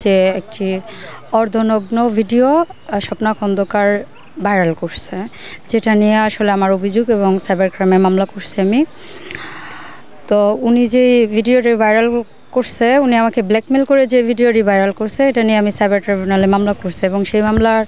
যে একটি অর্ধনগ্ন video Swapna Khandakar viral করছে, যেটা নিয়ে আসলে আমার অভিযোগ এবং সাইবার ক্রাইমে মামলা করছি আমি। তো উনি যে ভিডিওটি ভাইরাল করছে, উনি আমাকে ব্ল্যাকমেল করে যে ভিডিওটি ভাইরাল করছে, এটা নিয়ে আমি সাইবার ট্রাইব্যুনালে মামলা করছি এবং সেই মামলার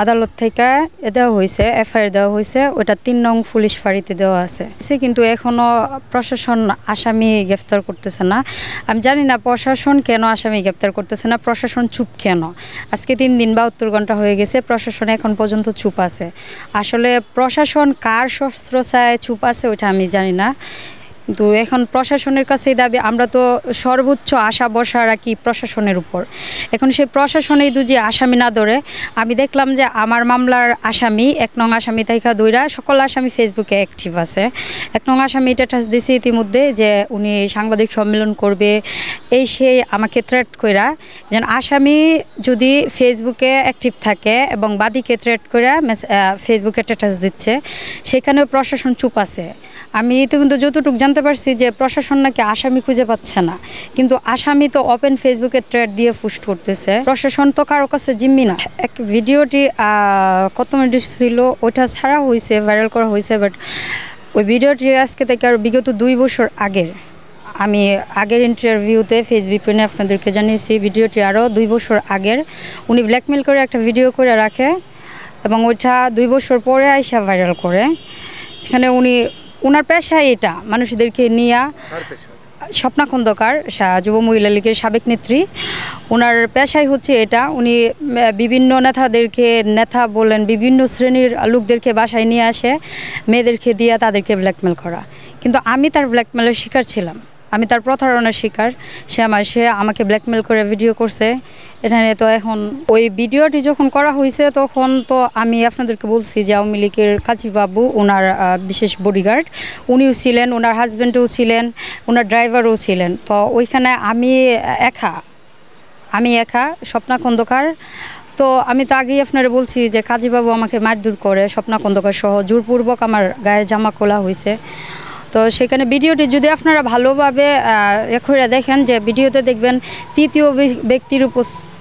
আদালত থেকে দেওয়া হয়েছে, এফআইআর দেওয়া হয়েছে, ওটা ৩ নং পুলিশ ফাঁড়িতে দেওয়া আছে। কিন্তু এখনও প্রশাসন আসামি গ্রেফতার করতেছে না। আমি জানি না প্রশাসন কেন আসামি গ্রেফতার করতেছে না, প্রশাসন চুপ কেন। আজকে 3 দিন 72 ঘন্টা হয়ে গেছে, প্রশাসন এখন পর্যন্ত চুপ আছে। আসলে প্রশাসন কার শস্ত্রছায়ায় চুপ আছে ওইটা আমি জানি না, কিন্তু এখন প্রশাসনের কাছে দাবি, আমরা তো সর্বোচ্চ আশা ভরসা রাখি প্রশাসনের উপর। এখন সেই প্রশাসনেই দুজি আসামি না ধরে, আমি দেখলাম যে আমার মামলার আসামি 1 নং আসামি তাইকা দইরা সকল আসামি ফেসবুকে অ্যাক্টিভ আছে। 1 নং আসামি স্ট্যাটাস দিয়েছে ইতিমধ্যে যে উনি সাংবাদিক সম্মেলন করবে, এই সেই আমাকে থ্রেট কইরা, যেন আসামি যদি ফেসবুকে অ্যাক্টিভ থাকে এবং বাদীকে থ্রেট কইরা ফেসবুকে স্ট্যাটাস দিচ্ছে, সেখানেও প্রশাসন চুপ আছে। আমি ইতিমধ্যে যতটুকু জানতে পারছি যে প্রশাসন নাকি আসামি খুঁজে পাচ্ছে না, কিন্তু আসামি তো ওপেন ফেসবুকে থ্রেড দিয়ে পোস্ট করতেছে। প্রশাসন তো কারো কাছে জিম্মি না। এক ভিডিওটি কত মিনিট ছিল ওটা ছাড়া হয়েছে, ভাইরাল করা হয়েছে, বাট ওই ভিডিওটি আজকে থেকে আর বিগত 2 বছর আগের, আমি আগের ইন্টারভিউতে ফেসবুকে আপনাদেরকে জানিয়েছি, ভিডিওটি আরও 2 বছর আগের। উনি ব্ল্যাকমেল করে একটা ভিডিও করে রাখে এবং ওইটা 2 বছর পরে আইসা ভাইরাল করে। সেখানে উনার পেশায় এটা মানুষদেরকে নিয়ে, স্বপ্না খন্দকার যুব মহিলা লীগের সাবেক নেত্রী, ওনার পেশাই হচ্ছে এটা। উনি বিভিন্ন নেতা বলেন, বিভিন্ন শ্রেণীর লোকদেরকে বাসায় নিয়ে আসে, মেয়েদেরকে দিয়ে তাদেরকে ব্ল্যাকমেল করা। কিন্তু আমি তার ব্ল্যাকমেলের শিকার ছিলাম, আমি তার প্রতারণার শিকার। সে আমাকে ব্ল্যাকমেল করে ভিডিও করছে। এখানে তো এখন ওই ভিডিওটি যখন করা হয়েছে তখন তো আমি আপনাদেরকে বলছি যে আওয়ামী লীগের কাজীবাবু, ওনার বিশেষ বডিগার্ড, উনিও ছিলেন, ওনার হাজব্যান্ডও ছিলেন, ওনার ড্রাইভারও ছিলেন। তো ওইখানে আমি একা স্বপ্না খন্দকার। তো আমি তো আগেই আপনারা বলছি যে কাজীবাবু আমাকে মারধর করে, স্বপ্না খন্দকার সহ জোরপূর্বক আমার গায়ের জামা খোলা হয়েছে। তো সেখানে ভিডিওটি যদি আপনারা ভালোভাবে করে দেখেন, যে ভিডিওতে দেখবেন 3য় ব্যক্তির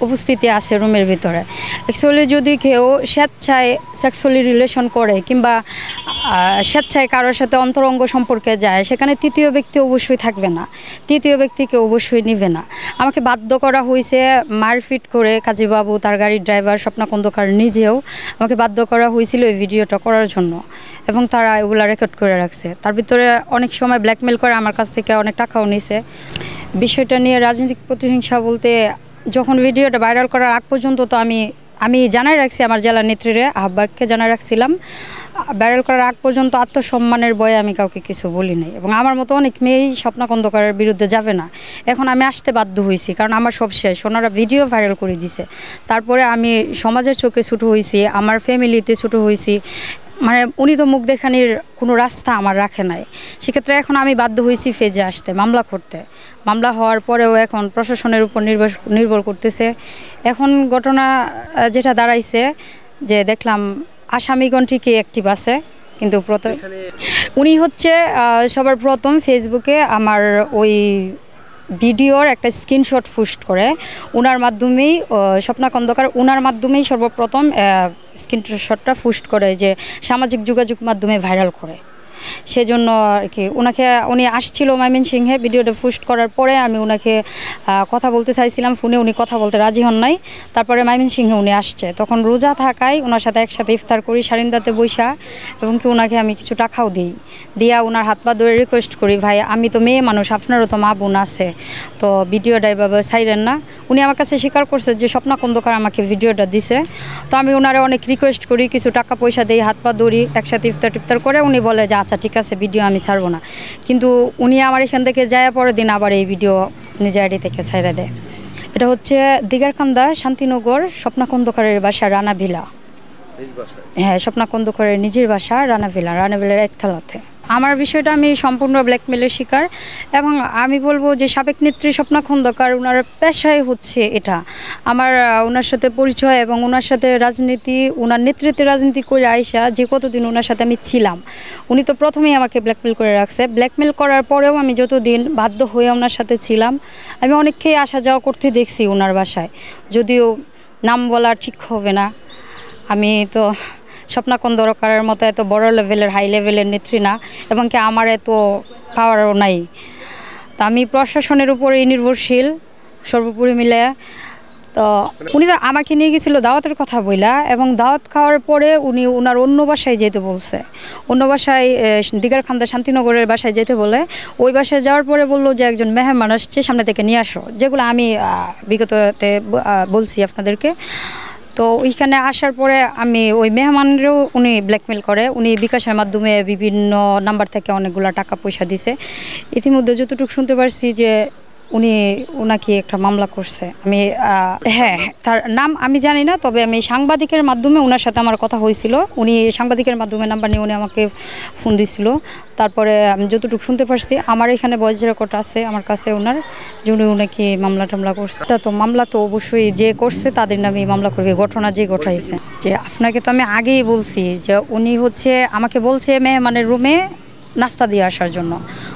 উপস্থিতি আছে রুমের ভিতরে। অ্যাকচুয়ালি যদি কেউ স্বেচ্ছায় সেক্সুয়ালি রিলেশন করে কিংবা স্বেচ্ছায় কারোর সাথে অন্তরঙ্গ সম্পর্কে যায়, সেখানে 3য় ব্যক্তি অবশ্যই থাকবে না, 3য় ব্যক্তিকে অবশ্যই নিবে না। আমাকে বাধ্য করা হয়েছে মারপিট করে, কাজীবাবু, তার গাড়ির ড্রাইভার, স্বপ্না খন্দকার নিজেও আমাকে বাধ্য করা হয়েছিল এই ভিডিওটা করার জন্য, এবং তারা এগুলো রেকর্ড করে রাখছে। তার ভিতরে অনেক সময় ব্ল্যাকমেল করে, আমার কাছ থেকে অনেক টাকাও নিছে। বিষয়টা নিয়ে রাজনৈতিক প্রতিহিংসা বলতে, যখন ভিডিওটা ভাইরাল করার আগ পর্যন্ত তো আমি জানাই রাখছি, আমার জেলা নেত্রীরে, আহ্বায়ককে জানাই রাখছিলাম। ভাইরাল করার আগ পর্যন্ত আত্মসম্মানের ভয়ে আমি কাউকে কিছু বলি নাই, এবং আমার মতো অনেক মেয়েই স্বপ্না খন্দকারের বিরুদ্ধে যাবে না। এখন আমি আসতে বাধ্য হয়েছি, কারণ আমার সব শেষ, ওনারা ভিডিও ভাইরাল করে দিছে। তারপরে আমি সমাজের চোখে ছোটো হয়েছি, আমার ফ্যামিলিতে ছোটো হয়েছি, মানে উনি তো মুখ দেখানির কোনো রাস্তা আমার রাখে নাই। সেক্ষেত্রে এখন আমি বাধ্য হয়েছি ফেজে আসতে, মামলা করতে। মামলা হওয়ার পরেও এখন প্রশাসনের উপর নির্ভর করতেছে। এখন ঘটনা যেটা দাঁড়াইছে, যে দেখলাম আসামিগণ ঠিকই অ্যাক্টিভ আছে, কিন্তু উনি হচ্ছে সবার প্রথম ফেসবুকে আমার ওই ভিডিওর একটা স্ক্রিনশট পোস্ট করে, ওনার মাধ্যমেই, স্বপ্না খন্দকার ওনার মাধ্যমেই সর্বপ্রথম স্ক্রিনশটটা পোস্ট করে, যে সামাজিক যোগাযোগ মাধ্যমে ভাইরাল করে। সেজন্য আর কি উনি আসছিল ময়মনসিংহে। ভিডিওটা পোস্ট করার পরে আমি ওনাকে কথা বলতে চাইছিলাম ফোনে, উনি কথা বলতে রাজি হন নাই। তারপরে ময়মনসিংহে উনি আসছে, তখন রোজা থাকায় ওনার সাথে একসাথে ইফতার করি সারিন্দাতে বৈশা, এবং কি ওনাকে আমি কিছু টাকাও দিয়া ওনার হাত পা ধরে রিকোয়েস্ট করি, ভাই আমি তো মেয়ে মানুষ, আপনারও তো মা বোন আছে, তো ভিডিওটা এভাবে ছাইরেন না। উনি আমার কাছে স্বীকার করছে যে স্বপ্না খন্দকার আমাকে ভিডিওটা দিছে। তো আমি ওনারে অনেক রিকোয়েস্ট করি, কিছু টাকা পয়সা দিই, হাত পা ধরি, একসাথে ইফতার করে উনি বলে যে আচ্ছা ঠিক আছে, ভিডিও আমি ছাড়বো না। কিন্তু উনি আমার এখান থেকে যায় পরের দিন আবার এই ভিডিও নিজের আইডি থেকে ছাইড়া দেয়। এটা হচ্ছে দিগারকান্দা, শান্তিনগর, স্বপ্না খন্দকারের বাসা রানাভিলা। হ্যাঁ, স্বপ্না খন্দকারের নিজের বাসা রানাভিলার একতলাতে। আমার বিষয়টা আমি সম্পূর্ণ ব্ল্যাকমেলের শিকার এবং আমি বলবো যে সাবেক নেত্রী স্বপ্না খন্দকার ওনার পেশাই হচ্ছে এটা। আমার ওনার সাথে পরিচয় এবং ওনার সাথে রাজনীতি, ওনার নেতৃত্বে রাজনীতি করে আইসা যে কতদিন ওনার সাথে আমি ছিলাম, উনি তো প্রথমেই আমাকে ব্ল্যাকমেল করে রাখছে। ব্ল্যাকমেল করার পরেও আমি যতদিন বাধ্য হয়ে ওনার সাথে ছিলাম, আমি অনেককেই আসা যাওয়া করতে দেখছি ওনার বাসায়, যদিও নাম বলা ঠিক হবে না। আমি তো স্বপ্না খন্দকারের মতো এত বড় লেভেলের হাই লেভেলের নেত্রী না এবং কি আমার এত পাওয়ারও নাই। তা আমি প্রশাসনের উপরেই নির্ভরশীল সর্বোপরি মিলে। তো উনি তো আমাকে নিয়ে গেছিলো দাওয়াতের কথা বইলা, এবং দাওয়াত খাওয়ার পরে উনি ওনার অন্য বাসায় যেতে বলছে, অন্য বাসায় দিগারখান্দা শান্তিনগরের বাসায় যেতে বলে। ওই বাসায় যাওয়ার পরে বললো যে একজন মেহমান আসছে, সামনে থেকে নিয়ে আসো, যেগুলো আমি বিগততে বলছি আপনাদেরকে। তো ওইখানে আসার পরে আমি ওই মেহমানেরও উনি ব্ল্যাকমেল করে, উনি বিকাশের মাধ্যমে বিভিন্ন নাম্বার থেকে অনেকগুলো টাকা পয়সা দিছে। ইতিমধ্যে যতটুকু শুনতে পারছি যে উনি ওনাকে একটা মামলা করছে। আমি হ্যাঁ, তার নাম আমি জানি না, তবে আমি সাংবাদিকের মাধ্যমে ওনার সাথে আমার কথা হয়েছিল। উনি সাংবাদিকের মাধ্যমে নাম্বার নিয়ে উনি আমাকে ফোন দিছিল। তারপরে আমি যতটুকু শুনতে পারছি, আমার এখানে ভয়েস রেকর্ড আছে আমার কাছে ওনার, যে উনি ওনাকে মামলা টামলা করছে। তো মামলা তো অবশ্যই যে করছে তাদের নামে মামলা করবে, ঘটনা যে ঘটাইছে। যে আপনাকে তো আমি আগেই বলছি যে উনি হচ্ছে আমাকে বলছে মেহমানের রুমে নাস্তা দিয়ে আসার জন্য।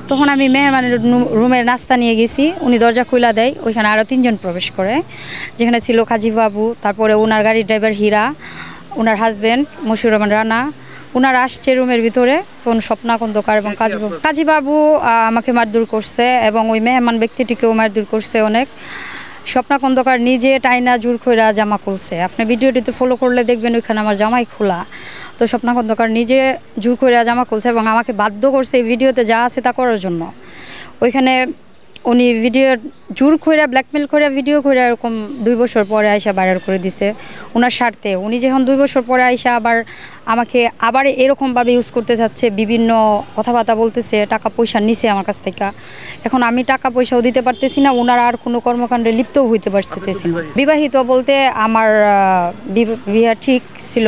তখন আমি মেহমানের রুমের নাস্তা নিয়ে গেছি, উনি দরজা খুলা দেয়, ওইখানে আরও 3 জন প্রবেশ করে, যেখানে ছিল কাজীবাবু, তারপরে ওনার গাড়ির ড্রাইভার হীরা, ওনার হাজব্যান্ড মশিউর রহমান রানা। ওনারা আসছে রুমের ভিতরে, তখন স্বপ্না খন্দকার এবং কাজীবাবু আমাকে মারধর করছে এবং ওই মেহমান ব্যক্তিটিকেও মারধর করছে অনেক। স্বপ্না খন্দকার নিজে টাইনা জোর কইরা জামা খুলছে, আপনি ভিডিওটিতে ফলো করলে দেখবেন ওইখানে আমার জামাই খোলা। তো স্বপ্না খন্দকার নিজে জোর কইরা জামা খুলছে এবং আমাকে বাধ্য করছে এই ভিডিওতে যা আছে তা করার জন্য। ওইখানে উনি ভিডিও জোর কইরা ব্ল্যাকমেল করে ভিডিও করে এরকম 2 বছর পরে আইসা ভাইরাল করে দিছে ওনার স্বার্থে। উনি যখন 2 বছর পরে আইসা আবার আমাকে আবার এরকমভাবে ইউজ করতে চাচ্ছে, বিভিন্ন কথাবার্তা বলতেছে, টাকা পয়সা নিছে আমার কাছ থেকে। এখন আমি টাকা পয়সাও দিতে পারতেছি না, ওনারা আর কোনো কর্মকাণ্ডে লিপ্তও হইতে পারতেছি না। বিবাহিত বলতে আমার বিয়ে ঠিক ছিল,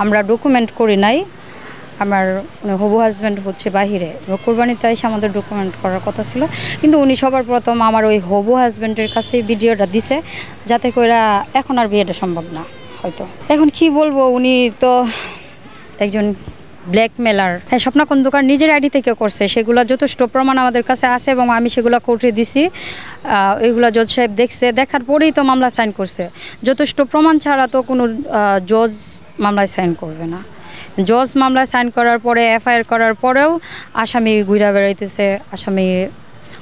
আমরা ডকুমেন্ট করি নাই। আমার হবু হাজব্যান্ড হচ্ছে বাহিরে, কোরবানিতে এসে আমাদের ডকুমেন্ট করার কথা ছিল, কিন্তু উনি সবার প্রথম আমার ওই হবু হাজব্যান্ডের কাছে ভিডিওটা দিছে, যাতে করে এখন আর বিয়েটা সম্ভব না হয়তো। এখন কি বলবো, উনি তো একজন ব্ল্যাকমেলার। হ্যাঁ, স্বপ্না খন্দকার নিজের আইডি থেকে করছে, সেগুলো যথেষ্ট প্রমাণ আমাদের কাছে আছে এবং আমি সেগুলো কোর্টে দিছি। ওইগুলো জজ সাহেব দেখছে, দেখার পরেই তো মামলা সাইন করছে। যথেষ্ট প্রমাণ ছাড়া তো কোনো জজ মামলায় সাইন করবে না। জজ মামলায় সাইন করার পরে এফআইআর করার পরেও আসামি ঘুরে বেড়াইতেছে, আসামি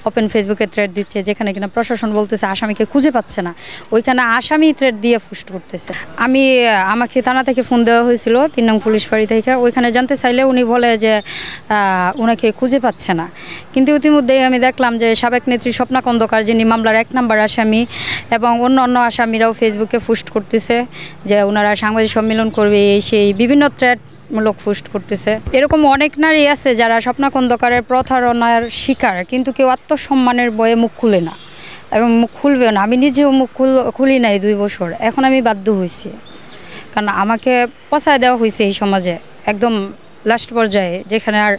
ওপেন ফেসবুকে থ্রেড দিচ্ছে, যেখানে কিনা প্রশাসন বলতেছে আসামিকে খুঁজে পাচ্ছে না, ওইখানে আসামি থ্রেড দিয়ে পোস্ট করতেছে। আমাকে থানা থেকে ফোন দেওয়া হয়েছিল 3 নং পুলিশ ফাঁড়ি থেকে, ওইখানে জানতে চাইলে উনি বলে যে ওনাকে খুঁজে পাচ্ছে না। কিন্তু ইতিমধ্যেই আমি দেখলাম যে সাবেক নেত্রী স্বপ্না খন্দকার, যিনি মামলার 1 নম্বর আসামি, এবং অন্য আসামিরাও ফেসবুকে পোস্ট করতেছে যে ওনারা সাংবাদিক সম্মেলন করবে, সেই বিভিন্ন থ্রেড মূলক পোস্ট করতেছে। এরকম অনেক নারী আছে যারা স্বপ্না খন্দকারের প্রতারণার শিকার, কিন্তু কেউ আত্মসম্মানের ভয়ে মুখ খুলে না এবং মুখ খুলবেও না। আমি নিজেও মুখ খুলি নাই 2 বছর, এখন আমি বাধ্য হয়েছি, কারণ আমাকে পচায় দেওয়া হয়েছে এই সমাজে একদম লাস্ট পর্যায়ে, যেখানে আর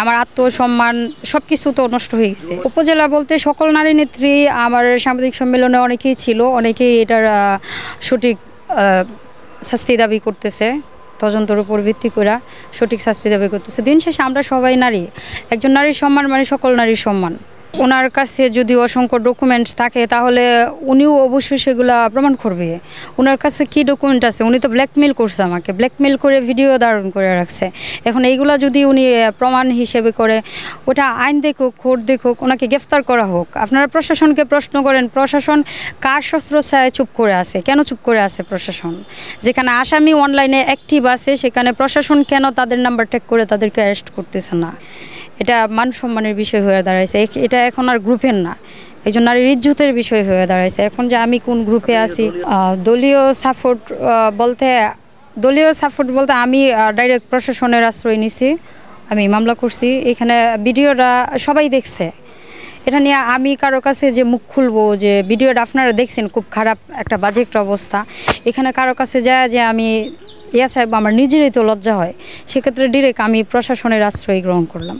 আমার আত্মসম্মান সব কিছু তো নষ্ট হয়ে গেছে। উপজেলা বলতে সকল নারী নেত্রী আমার সাংবাদিক সম্মেলনে অনেকেই ছিল, অনেকেই এটার সঠিক শাস্তি দাবি করতেছে, তদন্তের উপর ভিত্তি করে সঠিক শাস্তি দাবি করতেছে। দিন শেষে আমরা সবাই নারী, একজন নারীর সম্মান মানে সকল নারীর সম্মান। ওনার কাছে যদি অসংখ্য ডকুমেন্ট থাকে তাহলে উনিও অবশ্যই সেগুলো প্রমাণ করবে। ওনার কাছে কি ডকুমেন্ট আছে? উনি তো ব্ল্যাকমেল করছে, আমাকে ব্ল্যাকমেল করে ভিডিও ধারণ করে রাখছে। এখন এইগুলা যদি উনি প্রমাণ হিসেবে করে, ওটা আইন দেখুক, কোর্ট দেখুক, ওনাকে গ্রেফতার করা হোক। আপনারা প্রশাসনকে প্রশ্ন করেন, প্রশাসন কার শস্ত্রছায়ায় চুপ করে আছে? কেন চুপ করে আছে প্রশাসন? যেখানে আসামি অনলাইনে অ্যাক্টিভ আছে সেখানে প্রশাসন কেন তাদের নাম্বার ট্যাগ করে তাদেরকে অ্যারেস্ট করতেছে না? এটা মান সম্মানের বিষয় হয়ে দাঁড়াইছে, এটা এখন আর গ্রুপের না, একজন নারীর ইজ্জতের বিষয় হয়ে দাঁড়াইছে। এখন যে আমি কোন গ্রুপে আছি, দলীয় সাপোর্ট বলতে আমি ডাইরেক্ট প্রশাসনের আশ্রয় নিছি, আমি মামলা করছি। এখানে ভিডিওটা সবাই দেখছে, এটা নিয়ে আমি কারোর কাছে যে মুখ খুলবো যে ভিডিওটা আপনারা দেখছেন খুব খারাপ একটা বাজে একটা অবস্থা, এখানে কারোর কাছে যায় যে আমি সাহেব আমার নিজেরই তো লজ্জা হয়, সেক্ষেত্রে ডিরেক্ট আমি প্রশাসনের আশ্রয় গ্রহণ করলাম।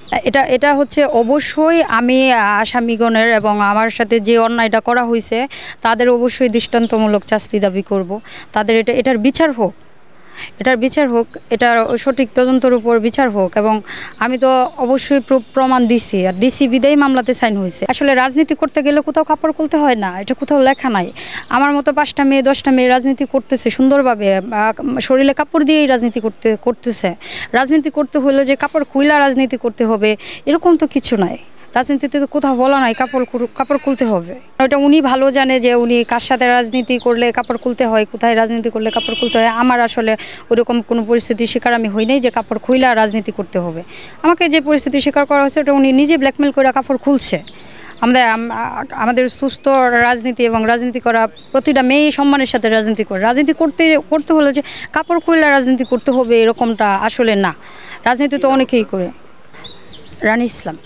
এটা হচ্ছে অবশ্যই আমি আসামিগণের এবং আমার সাথে যে অন্যায়টা করা হয়েছে তাদের অবশ্যই দৃষ্টান্তমূলক শাস্তি দাবি করব। তাদের এটার বিচার হোক, এটার সঠিক তদন্তের উপর বিচার হোক। এবং আমি তো অবশ্যই প্রমাণ দিছি, আর দিছি বিদায়ী মামলাতে সাইন হয়েছে। আসলে রাজনীতি করতে গেলে কোথাও কাপড় খুলতে হয় না, এটা কোথাও লেখা নাই। আমার মতো 5টা মেয়ে 10টা মেয়ে রাজনীতি করতেছে সুন্দরভাবে, শরীরে কাপড় দিয়েই রাজনীতি করতেছে। রাজনীতি করতে হলে যে কাপড় খুইলা রাজনীতি করতে হবে এরকম তো কিছু নাই। রাজনীতিতে তো কোথাও বলা নাই কাপড় খুলতে হবে। ওটা উনি ভালো জানে যে উনি কার সাথে রাজনীতি করলে কাপড় খুলতে হয়, কোথায় রাজনীতি করলে কাপড় খুলতে হয়। আমার আসলে ওরকম কোনো পরিস্থিতির শিকার আমি হই নাই যে কাপড় খুইলা রাজনীতি করতে হবে। আমাকে যে পরিস্থিতির শিকার করা হয়েছে ওটা উনি নিজে ব্ল্যাকমেল করে কাপড় খুলছে। আমাদের সুস্থ রাজনীতি এবং রাজনীতি করা প্রতিটা মেয়ে সম্মানের সাথে রাজনীতি করে। রাজনীতি করতে হলে যে কাপড় খুইলা রাজনীতি করতে হবে এরকমটা আসলে না। রাজনীতি তো অনেকেই করে। রানী ইসলাম।